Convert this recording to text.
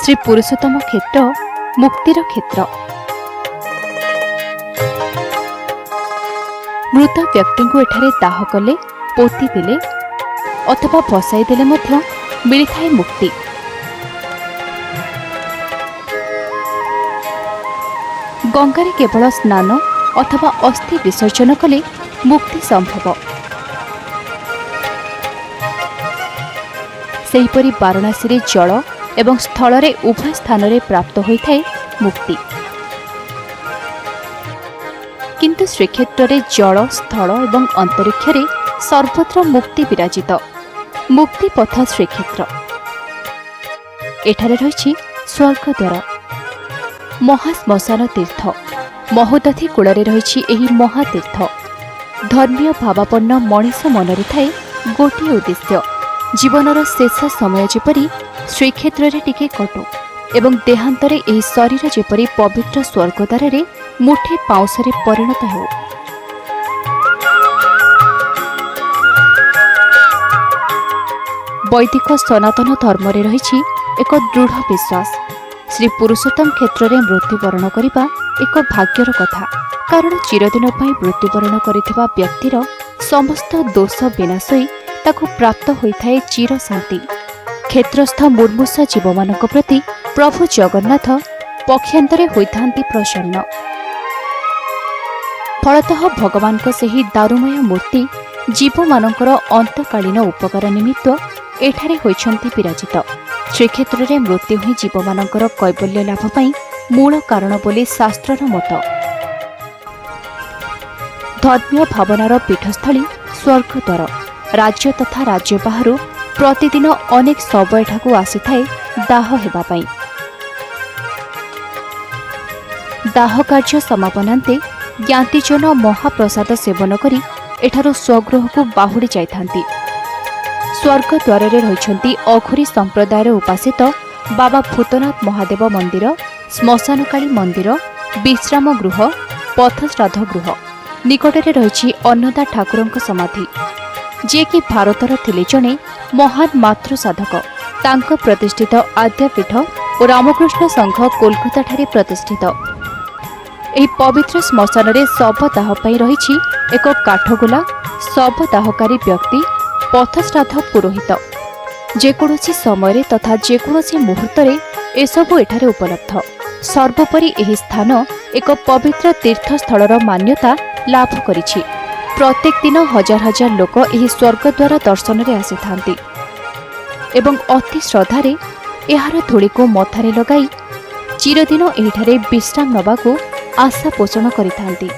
श्री पुरुषोत्तम क्षेत्र मुक्तिर क्षेत्र। मृत व्यक्ति को एठारे दाह कले पोती देले अथवा भसाई देले मध्य मिलिथाए मुक्ति। गंगारे केवल स्नान अथवा अस्थि विसर्जन कले मुक्ति संभव। सेहिपरि वाराणसी रे जल एवं स्थल रे उभय स्थान रे प्राप्त होइथाए मुक्ति। किंतु श्रीक्षेत्र रे जल स्थल एवं अंतरिक्ष रे सर्वत्र मुक्ति विराजित। मुक्ति पथ श्रीक्षेत्र। एठारे रहिछि स्वर्गद्वार, महाश्मशान तीर्थ। महोदधि कूଳରେ रहिछि एही महातीर्थ। धर्मीय भावापन्न मଣିष मनरे थाए गोटे उद्देश्य, जीवनर शेष समय जेपरि श्रीक्षेत्र रे टिके कटु एवं देहांतरे एही शरीर जेपरि पवित्र स्वर्गद्वार रे मुठे पाउसरे परिणत हेउ। वैदिक सनातन धर्म रे रहिछि एक दृढ़ विश्वास, श्री पुरुषोत्तम क्षेत्र में मृत्युवरण करने एक भाग्यर कथा। कारण चिरदिन पर मृत्युवरण करिथिबा व्यक्तिर समस्त दोष विनाश होई ताकु प्राप्त होइथाए चिर शांति। क्षेत्रस्थ मुर्मुष जीव मानक प्रति प्रभु जगन्नाथ पक्षांतरे होइथांती प्रसन्न। फलतः भगवान को सही दारुमय मूर्ति जीव मानकर अंतकालीन उपकार निमित्त एठारे होइछंती विराजित। श्रीक्षेत्र में मृत्यु ही जीव मानकर कैबल्य लाभ पाई मूल कारण बोली शास्त्रर मत। धर्मीय भावनार पीठस्थली स्वर्गद्वार। राज्य तथा राज्य बाहर प्रतिदिन अनेक शव एठाकू आसीथाए दाह हेबा पाई। दाह कार्य समापनांते ज्ञातिजन महाप्रसाद सेवन करी एठारो स्वगृह को बाहुड़ी जाइथांती। स्वर्गद्वार रही अघोरी संप्रदायर उपासित बाबा भूतनाथ महादेव मंदिर, श्मशानकाली मंदिर, विश्राम गृह, पथश्राद्ध गृह। निकटरे रही अन्नदा ठाकुर समाधि, जे कि भारतर थिले जणे महान मातृ साधक। तांको प्रतिष्ठित आद्यापीठ और रामकृष्ण संघ कोलकाता ठारे प्रतिष्ठित। एही पवित्र श्मशान रे शव दाह पई रही एक काठगोला, शव दाहकारी व्यक्ति, पथश्राद्ध पुरोहित। जेकोसी समय तथा जेकोसी मुहूर्त एसबू एठारे उपलब्ध। सर्वोपरि एही स्थान एक पवित्र तीर्थस्थलर मान्यता लाभ करिछि। प्रत्येक दिन हजार हजार लोक एही स्वर्गद्वार दर्शन रे आसिथांती एवं अति श्रद्धारे एहार धूली को मथारे लगाई चिरदिन एहिठारे विश्राम नबाकू आशा पोषण करिथांती।